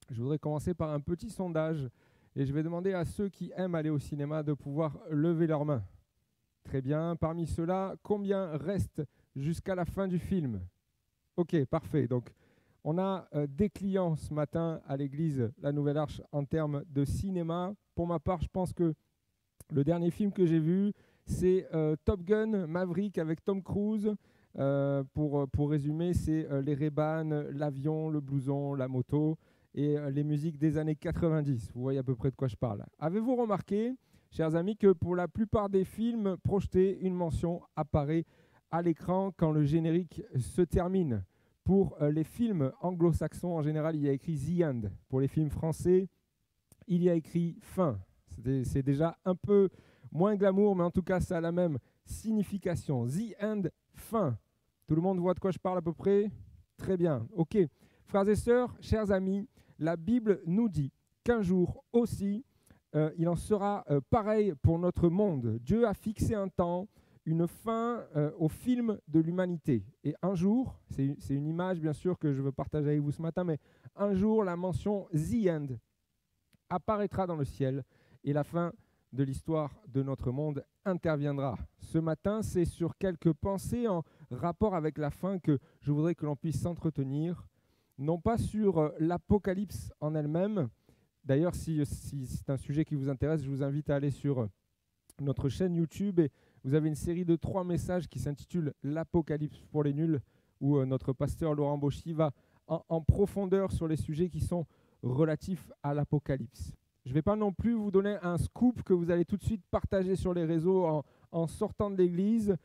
Je voudrais commencer par un petit sondage et je vais demander à ceux qui aiment aller au cinéma de pouvoir lever leurs mains. Très bien. Parmi ceux-là, combien restent jusqu'à la fin du film? Ok, parfait. Donc, on a des clients ce matin à l'église La Nouvelle Arche en termes de cinéma. Pour ma part, je pense que le dernier film que j'ai vu, c'est Top Gun Maverick avec Tom Cruise. Pour résumer, c'est les Ray-Ban, l'avion, le blouson, la moto et les musiques des années 90. Vous voyez à peu près de quoi je parle. Avez-vous remarqué, chers amis, que pour la plupart des films projetés, une mention apparaît à l'écran quand le générique se termine? Pour les films anglo-saxons, en général, il y a écrit The End. Pour les films français, il y a écrit fin. C'est déjà un peu moins glamour, mais en tout cas, ça a la même signification. The End, fin. Tout le monde voit de quoi je parle à peu près? Très bien. Ok. Frères et sœurs, chers amis, la Bible nous dit qu'un jour aussi, il en sera pareil pour notre monde. Dieu a fixé un temps, une fin au film de l'humanité. Et un jour, c'est une image bien sûr que je veux partager avec vous ce matin, mais un jour, la mention The End apparaîtra dans le ciel et la fin de l'histoire de notre monde interviendra. Ce matin, c'est sur quelques pensées en rapport avec la fin que je voudrais que l'on puisse s'entretenir, non pas sur l'Apocalypse en elle-même. D'ailleurs, si c'est un sujet qui vous intéresse, je vous invite à aller sur notre chaîne YouTube et vous avez une série de 3 messages qui s'intitule L'Apocalypse pour les nuls, où notre pasteur Laurent Bauchy va en profondeur sur les sujets qui sont relatifs à l'Apocalypse. Je ne vais pas non plus vous donner un scoop que vous allez tout de suite partager sur les réseaux en sortant de l'église,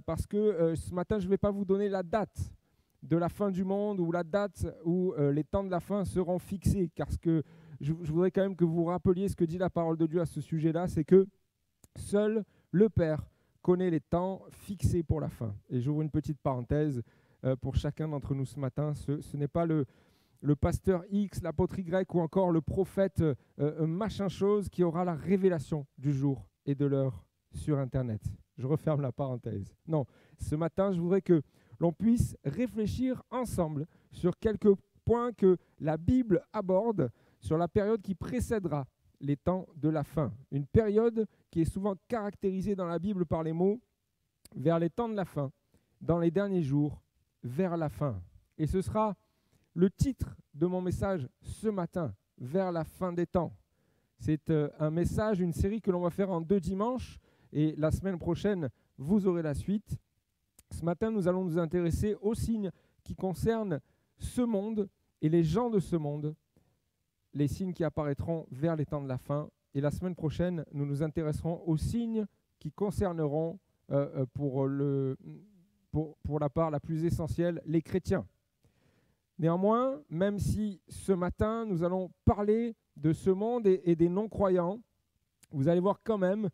parce que ce matin, je ne vais pas vous donner la date de la fin du monde ou la date où les temps de la fin seront fixés, car je voudrais quand même que vous vous rappeliez ce que dit la parole de Dieu à ce sujet-là, c'est que seul le Père connaît les temps fixés pour la fin. Et j'ouvre une petite parenthèse pour chacun d'entre nous ce matin. Ce n'est pas le pasteur X, l'apôtre Y ou encore le prophète machin chose qui aura la révélation du jour et de l'heure sur Internet. Je referme la parenthèse. Non, ce matin, je voudrais que l'on puisse réfléchir ensemble sur quelques points que la Bible aborde sur la période qui précédera les temps de la fin. Une période qui est souvent caractérisée dans la Bible par les mots « vers les temps de la fin »,« dans les derniers jours »,« vers la fin ». Et ce sera le titre de mon message ce matin, « vers la fin des temps ». C'est un message, une série que l'on va faire en 2 dimanches et la semaine prochaine, vous aurez la suite. Ce matin, nous allons nous intéresser aux signes qui concernent ce monde et les gens de ce monde, les signes qui apparaîtront vers les temps de la fin. Et la semaine prochaine, nous nous intéresserons aux signes qui concerneront, pour la part la plus essentielle, les chrétiens. Néanmoins, même si ce matin, nous allons parler de ce monde et des non-croyants, vous allez voir quand même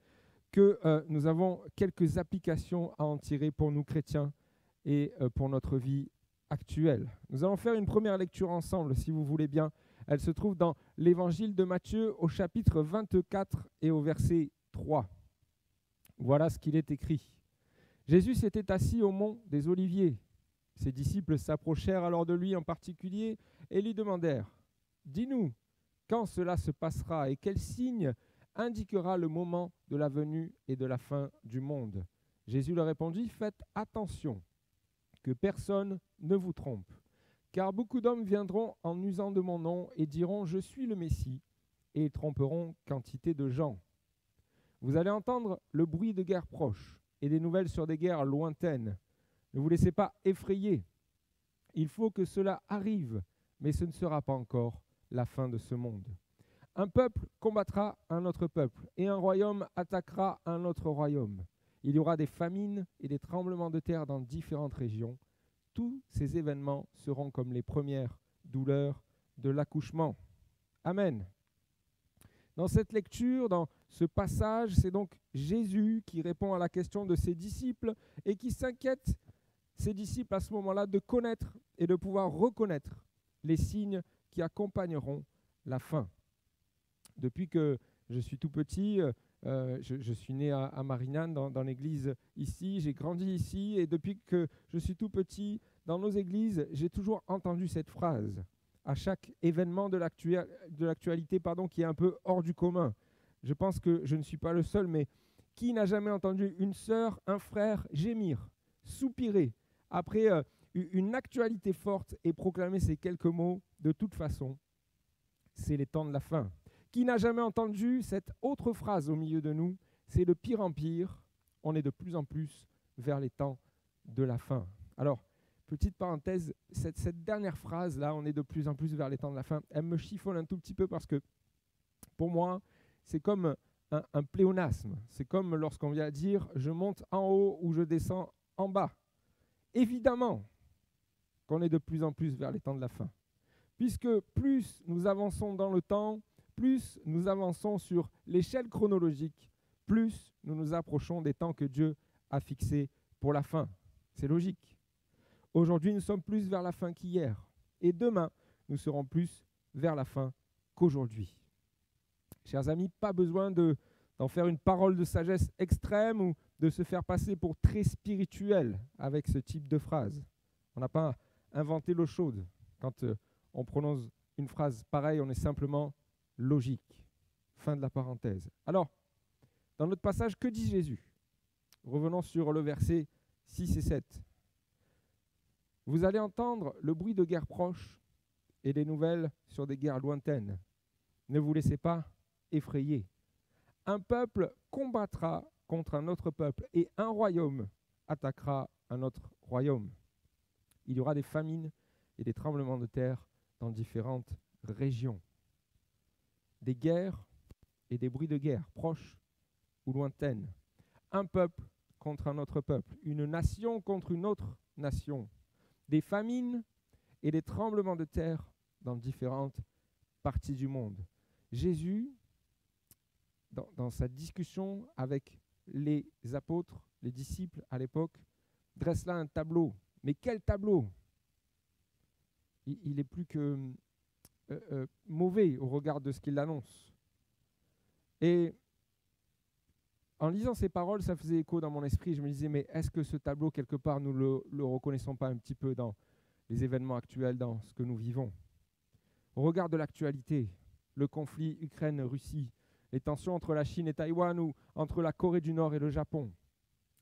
que nous avons quelques applications à en tirer pour nous chrétiens et pour notre vie actuelle. Nous allons faire une première lecture ensemble, si vous voulez bien. Elle se trouve dans l'évangile de Matthieu au chapitre 24 et au verset 3. Voilà ce qu'il est écrit. Jésus s'était assis au mont des Oliviers. Ses disciples s'approchèrent alors de lui en particulier et lui demandèrent « Dis-nous, quand cela se passera et quel signe indiquera le moment de la venue et de la fin du monde ?» Jésus leur répondit « Faites attention, que personne ne vous trompe, car beaucoup d'hommes viendront en usant de mon nom et diront « Je suis le Messie » et ils tromperont quantité de gens. Vous allez entendre le bruit de guerres proches et des nouvelles sur des guerres lointaines. Ne vous laissez pas effrayer. Il faut que cela arrive, mais ce ne sera pas encore la fin de ce monde. Un peuple combattra un autre peuple, et un royaume attaquera un autre royaume. Il y aura des famines et des tremblements de terre dans différentes régions. Tous ces événements seront comme les premières douleurs de l'accouchement. Amen. Dans cette lecture, dans ce passage, c'est donc Jésus qui répond à la question de ses disciples et qui s'inquiète, ses disciples à ce moment-là, de connaître et de pouvoir reconnaître les signes qui accompagneront la fin. Depuis que je suis tout petit, je suis né à Marignane, dans l'église ici, j'ai grandi ici, et depuis que je suis tout petit, dans nos églises, j'ai toujours entendu cette phrase. à chaque événement de l'actualité qui est un peu hors du commun. Je pense que je ne suis pas le seul, mais qui n'a jamais entendu une sœur, un frère gémir, soupirer après une actualité forte et proclamer ces quelques mots? De toute façon, c'est les temps de la fin. Qui n'a jamais entendu cette autre phrase au milieu de nous? C'est de pire en pire, on est de plus en plus vers les temps de la fin. Alors, petite parenthèse, cette dernière phrase-là, on est de plus en plus vers les temps de la fin, elle me chiffonne un tout petit peu parce que, pour moi, c'est comme un pléonasme. C'est comme lorsqu'on vient dire « je monte en haut » ou « je descends en bas ». Évidemment qu'on est de plus en plus vers les temps de la fin. Puisque plus nous avançons dans le temps, plus nous avançons sur l'échelle chronologique, plus nous nous approchons des temps que Dieu a fixés pour la fin. C'est logique. Aujourd'hui, nous sommes plus vers la fin qu'hier. Et demain, nous serons plus vers la fin qu'aujourd'hui. Chers amis, pas besoin d'en faire une parole de sagesse extrême ou de se faire passer pour très spirituel avec ce type de phrase. On n'a pas inventé l'eau chaude. Quand on prononce une phrase pareille, on est simplement logique. Fin de la parenthèse. Alors, dans notre passage, que dit Jésus? Revenons sur le verset 6 et 7. Vous allez entendre le bruit de guerres proches et des nouvelles sur des guerres lointaines. Ne vous laissez pas effrayer. Un peuple combattra contre un autre peuple et un royaume attaquera un autre royaume. Il y aura des famines et des tremblements de terre dans différentes régions. Des guerres et des bruits de guerre, proches ou lointaines. Un peuple contre un autre peuple, une nation contre une autre nation. Des famines et des tremblements de terre dans différentes parties du monde. Jésus, dans sa discussion avec les apôtres, les disciples à l'époque, dresse là un tableau. Mais quel tableau? Il est plus que mauvais au regard de ce qu'il annonce. Et en lisant ces paroles, ça faisait écho dans mon esprit. Je me disais, mais est-ce que ce tableau, quelque part, nous le reconnaissons pas un petit peu dans les événements actuels, dans ce que nous vivons? Au regard de l'actualité, le conflit Ukraine-Russie, les tensions entre la Chine et Taïwan ou entre la Corée du Nord et le Japon.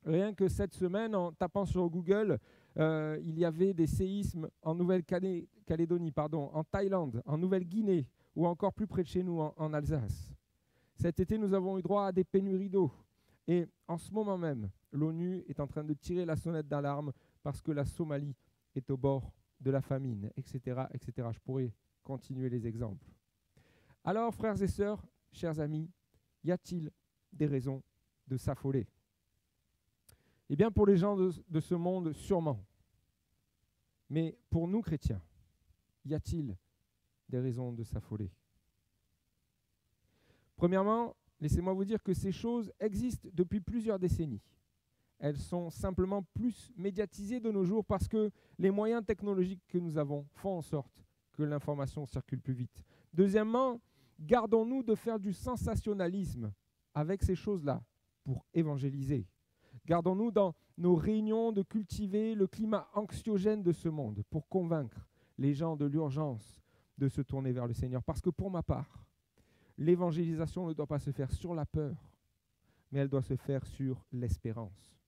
Rien que cette semaine, en tapant sur Google, il y avait des séismes en Nouvelle-Calédonie, en Thaïlande, en Nouvelle-Guinée ou encore plus près de chez nous, en Alsace. Cet été, nous avons eu droit à des pénuries d'eau. Et en ce moment même, l'ONU est en train de tirer la sonnette d'alarme parce que la Somalie est au bord de la famine, etc., etc. Je pourrais continuer les exemples. Alors, frères et sœurs, chers amis, y a-t-il des raisons de s'affoler? Eh bien, pour les gens de ce monde, sûrement. Mais pour nous, chrétiens, y a-t-il des raisons de s'affoler? Premièrement, laissez-moi vous dire que ces choses existent depuis plusieurs décennies. Elles sont simplement plus médiatisées de nos jours parce que les moyens technologiques que nous avons font en sorte que l'information circule plus vite. Deuxièmement, gardons-nous de faire du sensationnalisme avec ces choses-là pour évangéliser. Gardons-nous dans nos réunions de cultiver le climat anxiogène de ce monde pour convaincre les gens de l'urgence de se tourner vers le Seigneur. Parce que pour ma part, l'évangélisation ne doit pas se faire sur la peur, mais elle doit se faire sur l'espérance.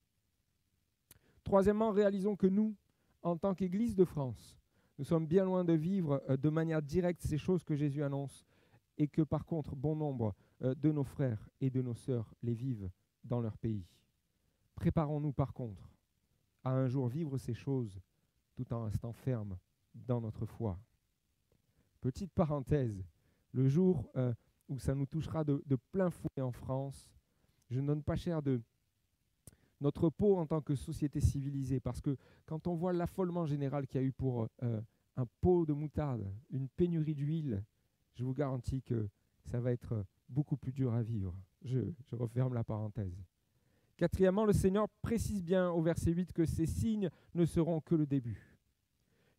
Troisièmement, réalisons que nous, en tant qu'Église de France, nous sommes bien loin de vivre de manière directe ces choses que Jésus annonce et que par contre, bon nombre de nos frères et de nos sœurs les vivent dans leur pays. Préparons-nous par contre à un jour vivre ces choses tout en restant fermes dans notre foi. Petite parenthèse, le jour où ça nous touchera de plein fouet en France, je ne donne pas cher de notre peau en tant que société civilisée, parce que quand on voit l'affolement général qu'il y a eu pour un pot de moutarde, une pénurie d'huile, je vous garantis que ça va être beaucoup plus dur à vivre. Je referme la parenthèse. Quatrièmement, le Seigneur précise bien au verset 8 que ces signes ne seront que le début.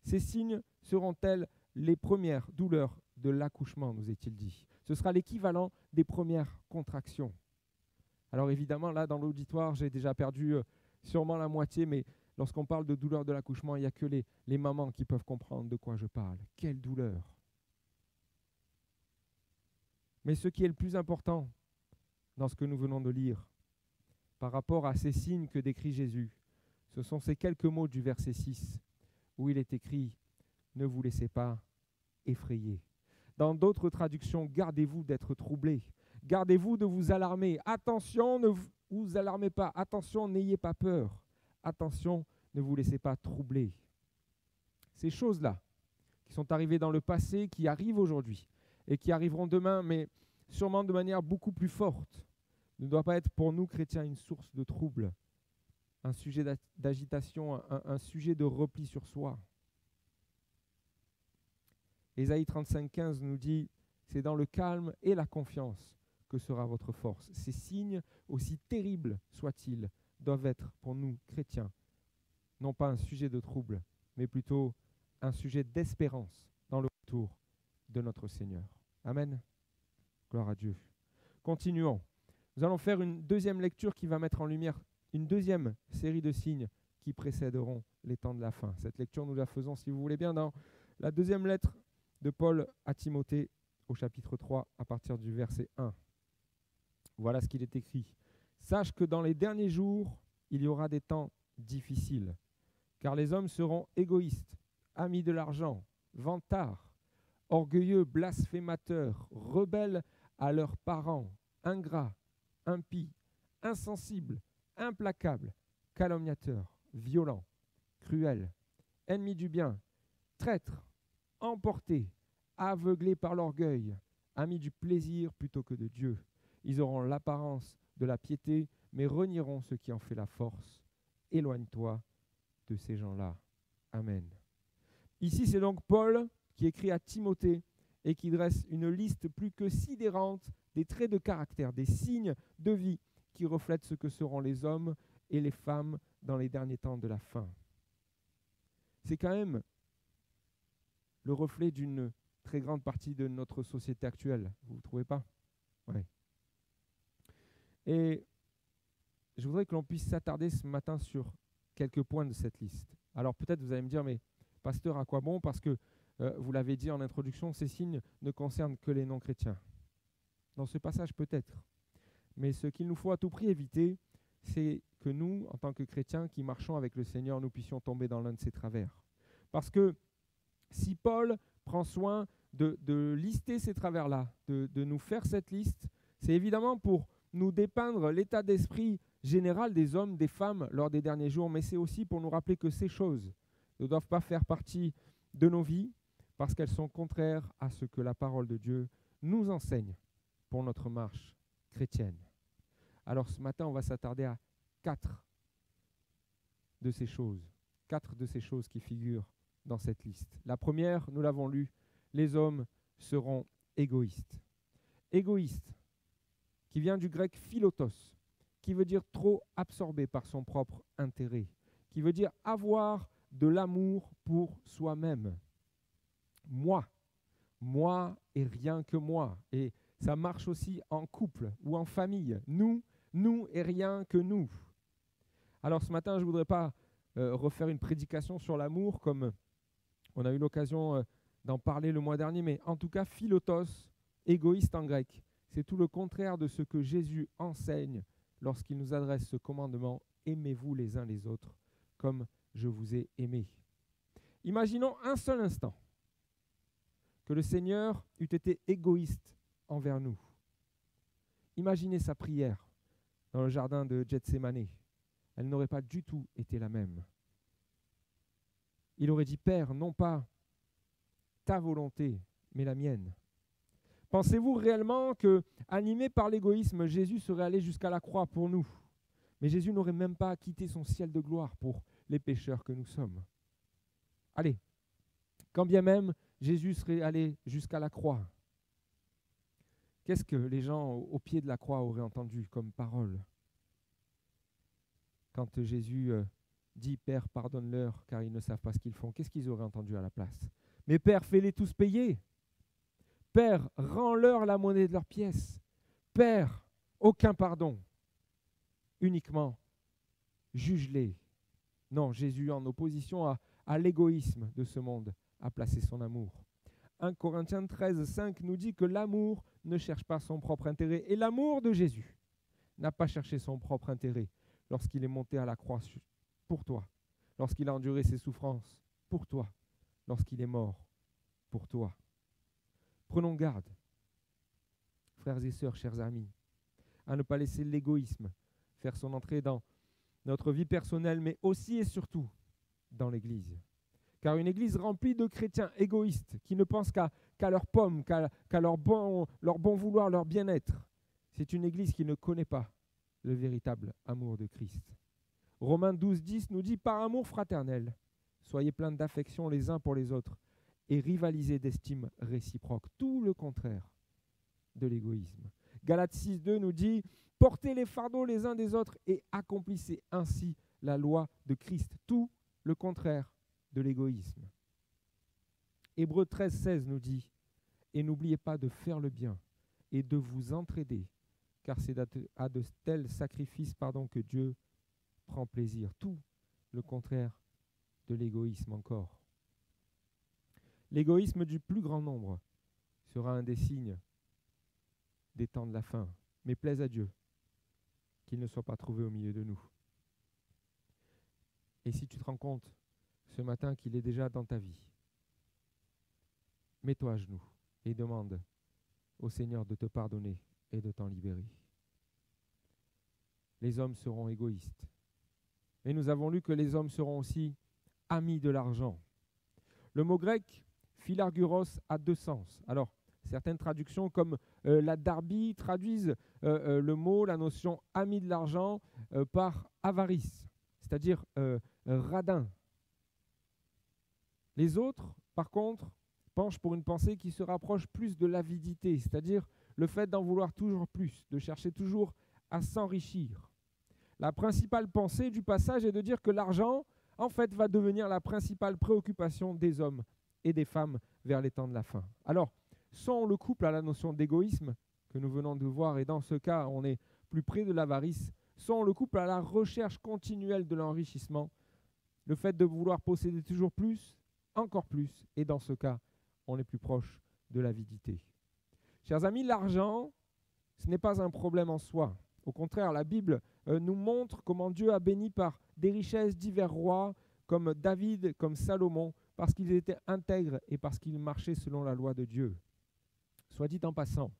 Ces signes seront-elles les premières douleurs de l'accouchement, nous est-il dit. Ce sera l'équivalent des premières contractions. Alors évidemment, là, dans l'auditoire, j'ai déjà perdu sûrement la moitié, mais Lorsqu'on parle de douleur de l'accouchement, il n'y a que les mamans qui peuvent comprendre de quoi je parle. Quelle douleur! Mais ce qui est le plus important dans ce que nous venons de lire, par rapport à ces signes que décrit Jésus, ce sont ces quelques mots du verset 6, où il est écrit « Ne vous laissez pas effrayer ». Dans d'autres traductions, gardez-vous d'être troublés, gardez-vous de vous alarmer. Attention, ne vous alarmez pas. Attention, n'ayez pas peur. Attention, ne vous laissez pas troubler. Ces choses-là, qui sont arrivées dans le passé, qui arrivent aujourd'hui et qui arriveront demain, mais sûrement de manière beaucoup plus forte, ne doit pas être pour nous chrétiens une source de trouble, un sujet d'agitation, un sujet de repli sur soi. Ésaïe 35,15 nous dit « C'est dans le calme et la confiance que sera votre force. » Ces signes, aussi terribles soient-ils, doivent être pour nous chrétiens, non pas un sujet de trouble, mais plutôt un sujet d'espérance dans le retour de notre Seigneur. Amen. Gloire à Dieu. Continuons. Nous allons faire une deuxième lecture qui va mettre en lumière une deuxième série de signes qui précéderont les temps de la fin. Cette lecture, nous la faisons, si vous voulez bien, dans la deuxième lettre de Paul à Timothée, au chapitre 3, à partir du verset 1. Voilà ce qu'il est écrit. « Sache que dans les derniers jours, il y aura des temps difficiles, car les hommes seront égoïstes, amis de l'argent, vantards, orgueilleux, blasphémateurs, rebelles à leurs parents, ingrats, impies, insensibles, implacables, calomniateurs, violents, cruels, ennemis du bien, traîtres, emportés, aveuglés par l'orgueil, amis du plaisir plutôt que de Dieu. Ils auront l'apparence de la piété, mais renieront ce qui en fait la force. Éloigne-toi de ces gens-là. Amen. Ici, c'est donc Paul qui écrit à Timothée et qui dresse une liste plus que sidérante des traits de caractère, des signes de vie qui reflètent ce que seront les hommes et les femmes dans les derniers temps de la fin. C'est quand même le reflet d'une très grande partie de notre société actuelle. Vous ne trouvez pas? Oui. Et je voudrais que l'on puisse s'attarder ce matin sur quelques points de cette liste. Alors peut-être vous allez me dire, mais pasteur, à quoi bon? Parce que vous l'avez dit en introduction, ces signes ne concernent que les non-chrétiens. Dans ce passage peut-être. Mais ce qu'il nous faut à tout prix éviter, c'est que nous, en tant que chrétiens qui marchons avec le Seigneur, nous puissions tomber dans l'un de ces travers. Parce que si Paul prend soin de lister ces travers-là, de nous faire cette liste, c'est évidemment pour nous dépeindre l'état d'esprit général des hommes, des femmes lors des derniers jours, mais c'est aussi pour nous rappeler que ces choses ne doivent pas faire partie de nos vies parce qu'elles sont contraires à ce que la parole de Dieu nous enseigne pour notre marche chrétienne. Alors ce matin, on va s'attarder à 4 de ces choses qui figurent dans cette liste. La première, nous l'avons lu, les hommes seront égoïstes. Égoïstes, qui vient du grec philotos, qui veut dire trop absorbé par son propre intérêt, qui veut dire avoir de l'amour pour soi-même. Moi et rien que moi. Et ça marche aussi en couple ou en famille. Nous et rien que nous. Alors ce matin, je ne voudrais pas refaire une prédication sur l'amour comme on a eu l'occasion d'en parler le mois dernier, mais en tout cas, philotos, égoïste en grec, c'est tout le contraire de ce que Jésus enseigne lorsqu'il nous adresse ce commandement « Aimez-vous les uns les autres comme je vous ai aimé ». Imaginons un seul instant que le Seigneur eût été égoïste envers nous. Imaginez sa prière dans le jardin de Gethsémané. Elle n'aurait pas du tout été la même. Il aurait dit « Père, non pas ta volonté, mais la mienne ». Pensez-vous réellement que, animé par l'égoïsme, Jésus serait allé jusqu'à la croix pour nous? Mais Jésus n'aurait même pas quitté son ciel de gloire pour les pécheurs que nous sommes. Allez, quand bien même Jésus serait allé jusqu'à la croix, qu'est-ce que les gens au pied de la croix auraient entendu comme parole? Quand Jésus dit « Père, pardonne-leur, car ils ne savent pas ce qu'ils font », qu'est-ce qu'ils auraient entendu à la place? « Mais Père, fais-les tous payer. Père, rends-leur la monnaie de leurs pièces. Père, aucun pardon. Uniquement, juge-les. Non, Jésus, en opposition à l'égoïsme de ce monde, a placé son amour. 1 Corinthiens 13, 5 nous dit que l'amour ne cherche pas son propre intérêt. Et l'amour de Jésus n'a pas cherché son propre intérêt lorsqu'il est monté à la croix pour toi, lorsqu'il a enduré ses souffrances pour toi, lorsqu'il est mort pour toi. Prenons garde, frères et sœurs, chers amis, à ne pas laisser l'égoïsme faire son entrée dans notre vie personnelle, mais aussi et surtout dans l'Église. Car une Église remplie de chrétiens égoïstes qui ne pensent qu'à leur pomme, qu'à leur bon vouloir, leur bien-être, c'est une Église qui ne connaît pas le véritable amour de Christ. Romains 12, 10 nous dit « Par amour fraternel, soyez pleins d'affection les uns pour les autres et rivalisez d'estime réciproque. » Tout le contraire de l'égoïsme. Galates 6, 2 nous dit « Portez les fardeaux les uns des autres et accomplissez ainsi la loi de Christ. » Tout le contraire de l'égoïsme. Hébreux 13, 16 nous dit « Et n'oubliez pas de faire le bien et de vous entraider, car c'est à de tels sacrifices que Dieu prend plaisir. » Tout le contraire de l'égoïsme encore. L'égoïsme du plus grand nombre sera un des signes des temps de la fin, mais plaise à Dieu qu'il ne soit pas trouvé au milieu de nous. Et si tu te rends compte ce matin qu'il est déjà dans ta vie, mets-toi à genoux et demande au Seigneur de te pardonner et de t'en libérer. Les hommes seront égoïstes. Et nous avons lu que les hommes seront aussi amis de l'argent. Le mot grec philarguros a deux sens. Alors, certaines traductions comme la Darby traduisent le mot, la notion ami de l'argent par avarice, c'est-à-dire radin. Les autres, par contre, penchent pour une pensée qui se rapproche plus de l'avidité, c'est-à-dire le fait d'en vouloir toujours plus, de chercher toujours à s'enrichir. La principale pensée du passage est de dire que l'argent, en fait, va devenir la principale préoccupation des hommes et des femmes vers les temps de la fin. Alors, soit on le couple à la notion d'égoïsme que nous venons de voir, et dans ce cas, on est plus près de l'avarice, soit on le couple à la recherche continuelle de l'enrichissement, le fait de vouloir posséder toujours plus, encore plus, et dans ce cas, on est plus proche de l'avidité. Chers amis, l'argent, ce n'est pas un problème en soi. Au contraire, la Bible nous montre comment Dieu a béni par des richesses divers rois, comme David, comme Salomon, parce qu'ils étaient intègres et parce qu'ils marchaient selon la loi de Dieu. Soit dit en passant,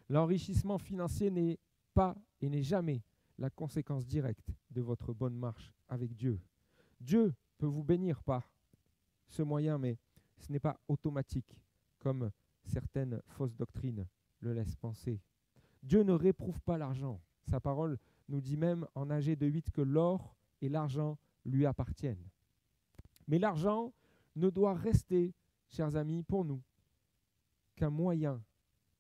l'enrichissement financier n'est pas et n'est jamais la conséquence directe de votre bonne marche avec Dieu. Dieu peut vous bénir par ce moyen, mais ce n'est pas automatique, comme certaines fausses doctrines le laissent penser. Dieu ne réprouve pas l'argent. Sa parole nous dit même en Agé 2:8 que l'or et l'argent lui appartiennent. Mais l'argent ne doit rester, chers amis, pour nous, qu'un moyen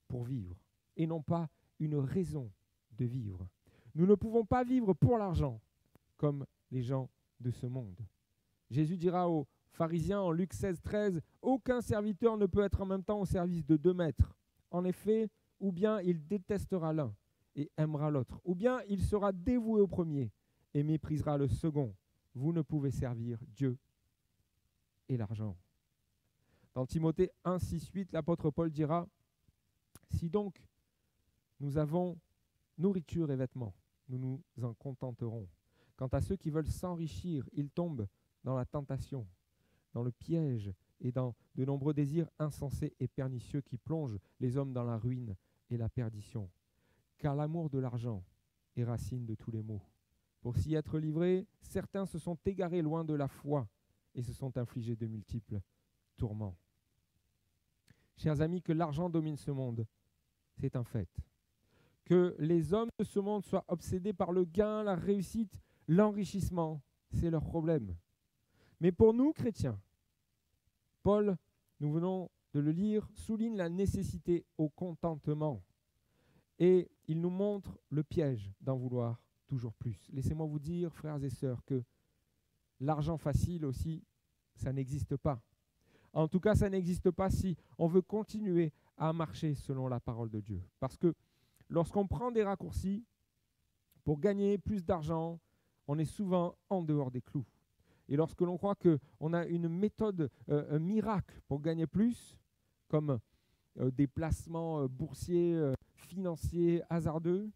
pour vivre et non pas une raison de vivre. Nous ne pouvons pas vivre pour l'argent comme les gens de ce monde. Jésus dira aux pharisiens en Luc 16, 13 « Aucun serviteur ne peut être en même temps au service de 2 maîtres. En effet, ou bien il détestera l'un et aimera l'autre, ou bien il sera dévoué au premier et méprisera le second. Vous ne pouvez servir Dieu et l'argent. » Dans Timothée 1, 6, 8, l'apôtre Paul dira « Si donc nous avons nourriture et vêtements, nous nous en contenterons. Quant à ceux qui veulent s'enrichir, ils tombent dans la tentation, dans le piège et dans de nombreux désirs insensés et pernicieux qui plongent les hommes dans la ruine et la perdition. Car l'amour de l'argent est racine de tous les maux. Pour s'y être livrés, certains se sont égarés loin de la foi et se sont infligés de multiples tourments. » Chers amis, que l'argent domine ce monde, c'est un fait. Que les hommes de ce monde soient obsédés par le gain, la réussite, l'enrichissement, c'est leur problème. Mais pour nous, chrétiens, Paul, nous venons de le lire, souligne la nécessité au contentement. Et il nous montre le piège d'en vouloir toujours plus. Laissez-moi vous dire, frères et sœurs, que l'argent facile aussi, ça n'existe pas. En tout cas, ça n'existe pas si on veut continuer à marcher selon la parole de Dieu. Parce que lorsqu'on prend des raccourcis pour gagner plus d'argent, on est souvent en dehors des clous. Et lorsque l'on croit qu'on a une méthode, un miracle pour gagner plus, comme des placements boursiers, financiers, hasardeux,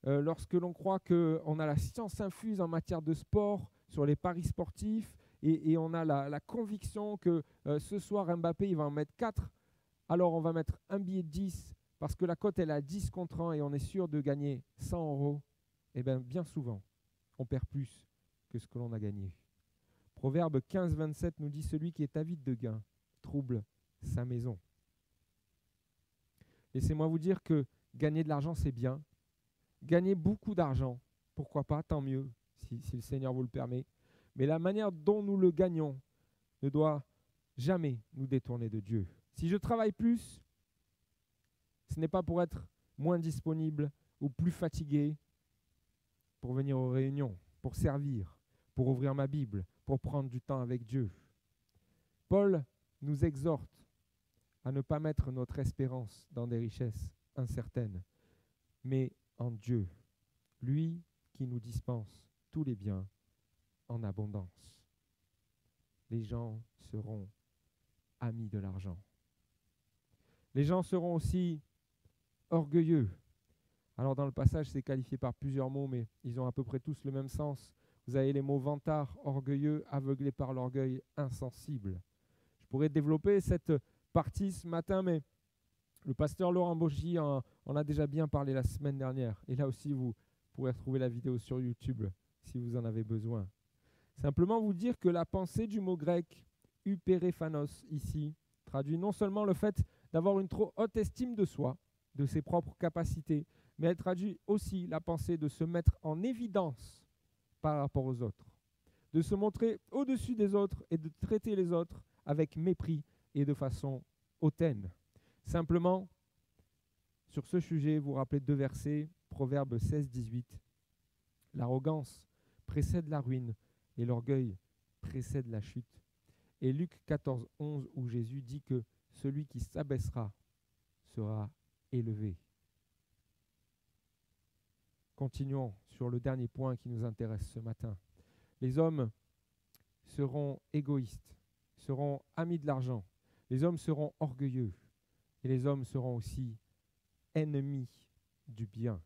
lorsque l'on croit qu'on a la science infuse en matière de sport, sur les paris sportifs, et on a la conviction que ce soir Mbappé il va en mettre 4, alors on va mettre un billet de 10 parce que la cote elle est à 10 contre 1 et on est sûr de gagner 100 euros, et bien souvent on perd plus que ce que l'on a gagné. Proverbe 15, 27 nous dit « Celui qui est avide de gain trouble sa maison ». Laissez-moi vous dire que gagner de l'argent, c'est bien. Gagner beaucoup d'argent, pourquoi pas, tant mieux, si le Seigneur vous le permet. Mais la manière dont nous le gagnons ne doit jamais nous détourner de Dieu. Si je travaille plus, ce n'est pas pour être moins disponible ou plus fatigué pour venir aux réunions, pour servir, pour ouvrir ma Bible, pour prendre du temps avec Dieu. Paul nous exhorte à ne pas mettre notre espérance dans des richesses incertaines, mais en Dieu, lui qui nous dispense tous les biens en abondance. Les gens seront amis de l'argent. Les gens seront aussi orgueilleux. Alors dans le passage, c'est qualifié par plusieurs mots, mais ils ont à peu près tous le même sens. Vous avez les mots vantard, orgueilleux, aveuglé par l'orgueil, insensible. Je pourrais développer cette partie ce matin, mais le pasteur Laurent Bauchy en a déjà bien parlé la semaine dernière. Et là aussi, vous pourrez retrouver la vidéo sur YouTube si vous en avez besoin. Simplement vous dire que la pensée du mot grec upéréphanos ici traduit non seulement le fait d'avoir une trop haute estime de soi, de ses propres capacités, mais elle traduit aussi la pensée de se mettre en évidence par rapport aux autres, de se montrer au-dessus des autres et de traiter les autres avec mépris et de façon hautaine. Simplement, sur ce sujet, vous rappelez 2 versets, Proverbe 16, 18. L'arrogance précède la ruine et l'orgueil précède la chute. Et Luc 14, 11, où Jésus dit que celui qui s'abaissera sera élevé. Continuons sur le dernier point qui nous intéresse ce matin. Les hommes seront égoïstes, seront amis de l'argent. Les hommes seront orgueilleux. Et les hommes seront aussi ennemis du bien.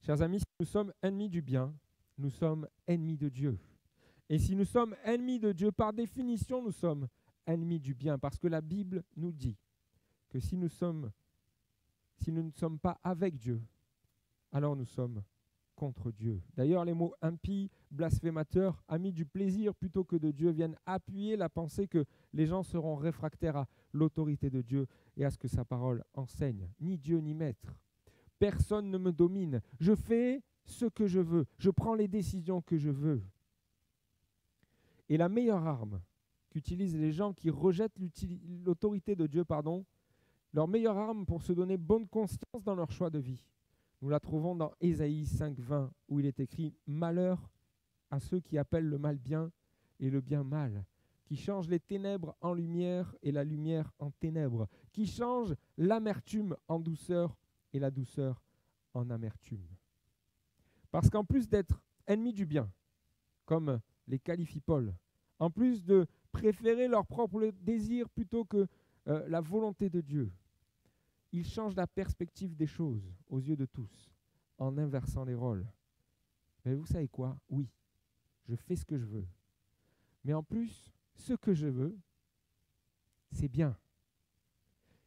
Chers amis, si nous sommes ennemis du bien, nous sommes ennemis de Dieu. Et si nous sommes ennemis de Dieu, par définition, nous sommes ennemis du bien. Parce que la Bible nous dit que si nous ne sommes pas avec Dieu, alors nous sommes contre Dieu. D'ailleurs, les mots impie, blasphémateur, amis du plaisir plutôt que de Dieu viennent appuyer la pensée que les gens seront réfractaires à l'autorité de Dieu et à ce que sa parole enseigne. Ni Dieu ni maître. Personne ne me domine. Je fais ce que je veux. Je prends les décisions que je veux. Et la meilleure arme qu'utilisent les gens qui rejettent l'autorité de Dieu, leur meilleure arme pour se donner bonne conscience dans leur choix de vie, nous la trouvons dans Ésaïe 5, 20, où il est écrit « Malheur à ceux qui appellent le mal bien et le bien mal, qui changent les ténèbres en lumière et la lumière en ténèbres, qui changent l'amertume en douceur et la douceur en amertume. » Parce qu'en plus d'être ennemis du bien, comme les qualifie Paul, en plus de préférer leur propre désir plutôt que la volonté de Dieu, ils changent la perspective des choses aux yeux de tous en inversant les rôles. Mais vous savez quoi? Oui, je fais ce que je veux. Mais en plus, ce que je veux, c'est bien.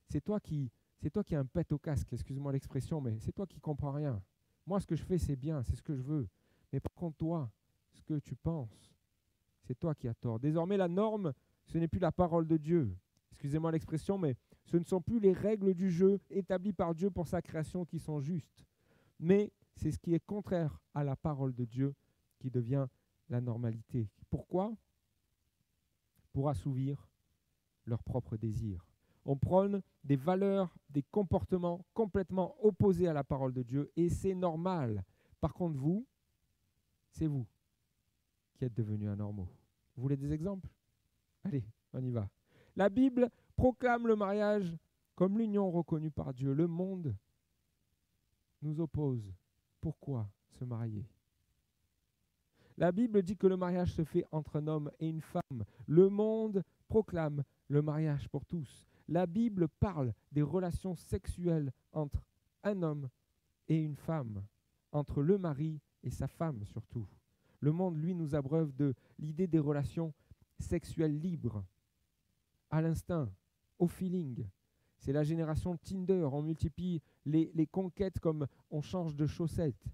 C'est toi qui as un pet au casque, excuse-moi l'expression, mais c'est toi qui comprends rien. Moi, ce que je fais, c'est bien, c'est ce que je veux. Mais par contre, toi, ce que tu penses, c'est toi qui as tort. Désormais, la norme, ce n'est plus la parole de Dieu. Excusez-moi l'expression, mais ce ne sont plus les règles du jeu établies par Dieu pour sa création qui sont justes. Mais c'est ce qui est contraire à la parole de Dieu qui devient la normalité. Pourquoi? Pour assouvir leurs propres désirs. On prône des valeurs, des comportements complètement opposés à la parole de Dieu et c'est normal. Par contre, c'est vous qui êtes devenus anormaux. Vous voulez des exemples? Allez, on y va. La Bible proclame le mariage comme l'union reconnue par Dieu. Le monde nous oppose. Pourquoi se marier? La Bible dit que le mariage se fait entre un homme et une femme. Le monde proclame le mariage pour tous. La Bible parle des relations sexuelles entre un homme et une femme, entre le mari et sa femme surtout. Le monde, lui, nous abreuve de l'idée des relations sexuelles libres, à l'instinct, au feeling. C'est la génération Tinder, on multiplie les conquêtes comme on change de chaussettes.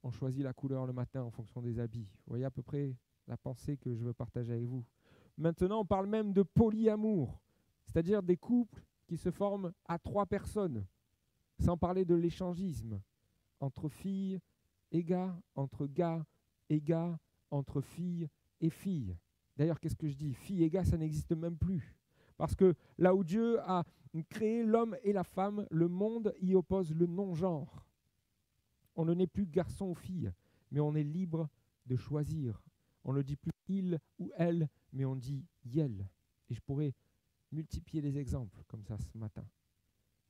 On choisit la couleur le matin en fonction des habits. Vous voyez à peu près la pensée que je veux partager avec vous. Maintenant, on parle même de polyamour, c'est-à-dire des couples qui se forment à 3 personnes, sans parler de l'échangisme, entre filles et gars, entre gars et gars, entre filles et filles. D'ailleurs, qu'est-ce que je dis? Filles et gars, ça n'existe même plus. Parce que là où Dieu a créé l'homme et la femme, le monde y oppose le non-genre. On ne n'est plus garçon ou fille, mais on est libre de choisir. On ne dit plus il ou elle, mais on dit yel. Et je pourrais multiplier les exemples comme ça ce matin,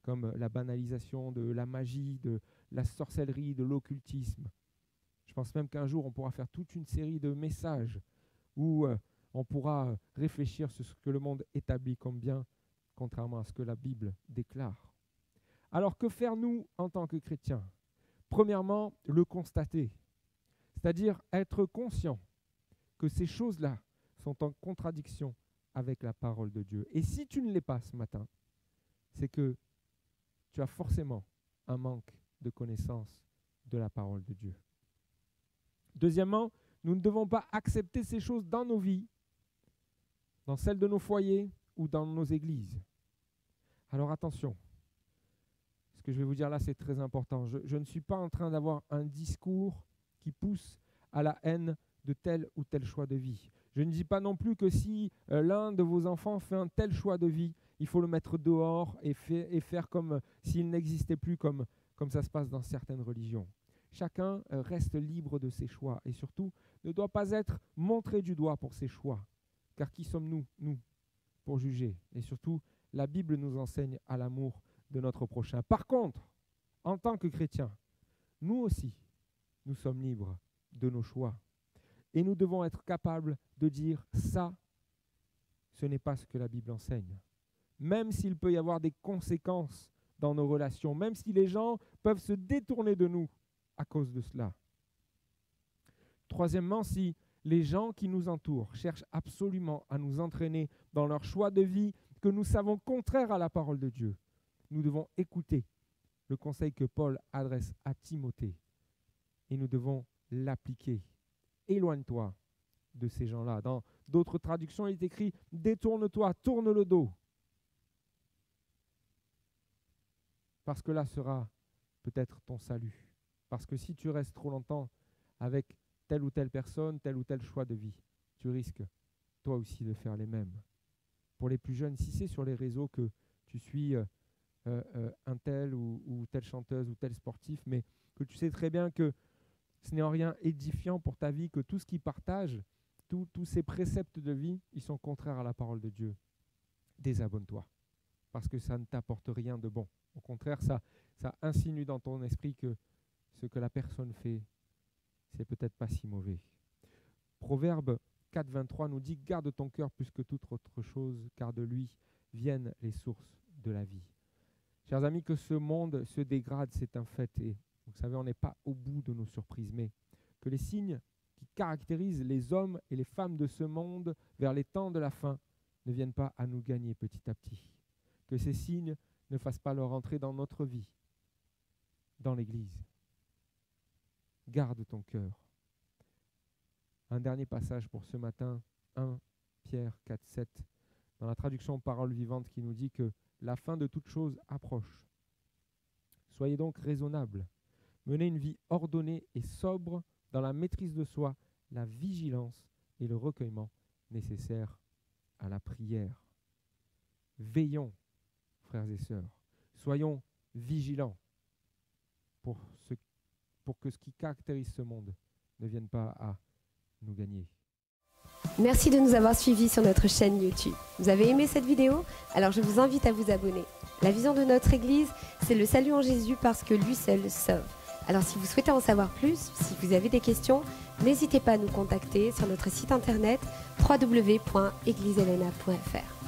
comme la banalisation de la magie, de la sorcellerie, de l'occultisme. Je pense même qu'un jour, on pourra faire toute une série de messages où on pourra réfléchir sur ce que le monde établit comme bien, contrairement à ce que la Bible déclare. Alors, que faire nous en tant que chrétiens? Premièrement, le constater, c'est-à-dire être conscient que ces choses-là sont en contradiction avec la parole de Dieu. Et si tu ne l'es pas ce matin, c'est que tu as forcément un manque de connaissance de la parole de Dieu. Deuxièmement, nous ne devons pas accepter ces choses dans nos vies, dans celles de nos foyers ou dans nos églises. Alors attention, ce que je vais vous dire là, c'est très important. Je ne suis pas en train d'avoir un discours qui pousse à la haine de tel ou tel choix de vie. Je ne dis pas non plus que si l'un de vos enfants fait un tel choix de vie, il faut le mettre dehors et faire comme s'il n'existait plus, comme ça se passe dans certaines religions. Chacun reste libre de ses choix et surtout ne doit pas être montré du doigt pour ses choix. Car qui sommes-nous, nous, pour juger? Et surtout, la Bible nous enseigne à l'amour de notre prochain. Par contre, en tant que chrétiens, nous aussi, nous sommes libres de nos choix. Et nous devons être capables de dire ça, ce n'est pas ce que la Bible enseigne. Même s'il peut y avoir des conséquences dans nos relations, même si les gens peuvent se détourner de nous à cause de cela. Troisièmement, si les gens qui nous entourent cherchent absolument à nous entraîner dans leur choix de vie que nous savons contraire à la parole de Dieu, nous devons écouter le conseil que Paul adresse à Timothée et nous devons l'appliquer. Éloigne-toi de ces gens-là. Dans d'autres traductions, il est écrit « Détourne-toi, tourne le dos ». Parce que là sera peut-être ton salut. Parce que si tu restes trop longtemps avec telle ou telle personne, tel ou tel choix de vie, tu risques toi aussi de faire les mêmes. Pour les plus jeunes, si c'est sur les réseaux que tu suis un tel ou telle chanteuse ou tel sportif, mais que tu sais très bien que ce n'est en rien édifiant pour ta vie, que tout ce qu'ils partagent, tous ces préceptes de vie, ils sont contraires à la parole de Dieu. Désabonne-toi, parce que ça ne t'apporte rien de bon. Au contraire, ça insinue dans ton esprit que ce que la personne fait, c'est peut-être pas si mauvais. Proverbe 4, 23 nous dit « Garde ton cœur plus que toute autre chose, car de lui viennent les sources de la vie. » Chers amis, que ce monde se dégrade, c'est un fait. Et vous savez, on n'est pas au bout de nos surprises, mais que les signes qui caractérisent les hommes et les femmes de ce monde vers les temps de la fin ne viennent pas à nous gagner petit à petit. Que ces signes ne fassent pas leur entrée dans notre vie, dans l'Église. Garde ton cœur. Un dernier passage pour ce matin, 1 Pierre 4, 7, dans la traduction Parole vivante qui nous dit que la fin de toute chose approche. Soyez donc raisonnables. Menez une vie ordonnée et sobre dans la maîtrise de soi, la vigilance et le recueillement nécessaires à la prière. Veillons, frères et sœurs. Soyons vigilants pour que ce qui caractérise ce monde ne vienne pas à nous gagner. Merci de nous avoir suivis sur notre chaîne YouTube. Vous avez aimé cette vidéo? Alors je vous invite à vous abonner. La vision de notre Église, c'est le salut en Jésus parce que lui seul sauve. Alors si vous souhaitez en savoir plus, si vous avez des questions, n'hésitez pas à nous contacter sur notre site internet www.eglishelena.fr.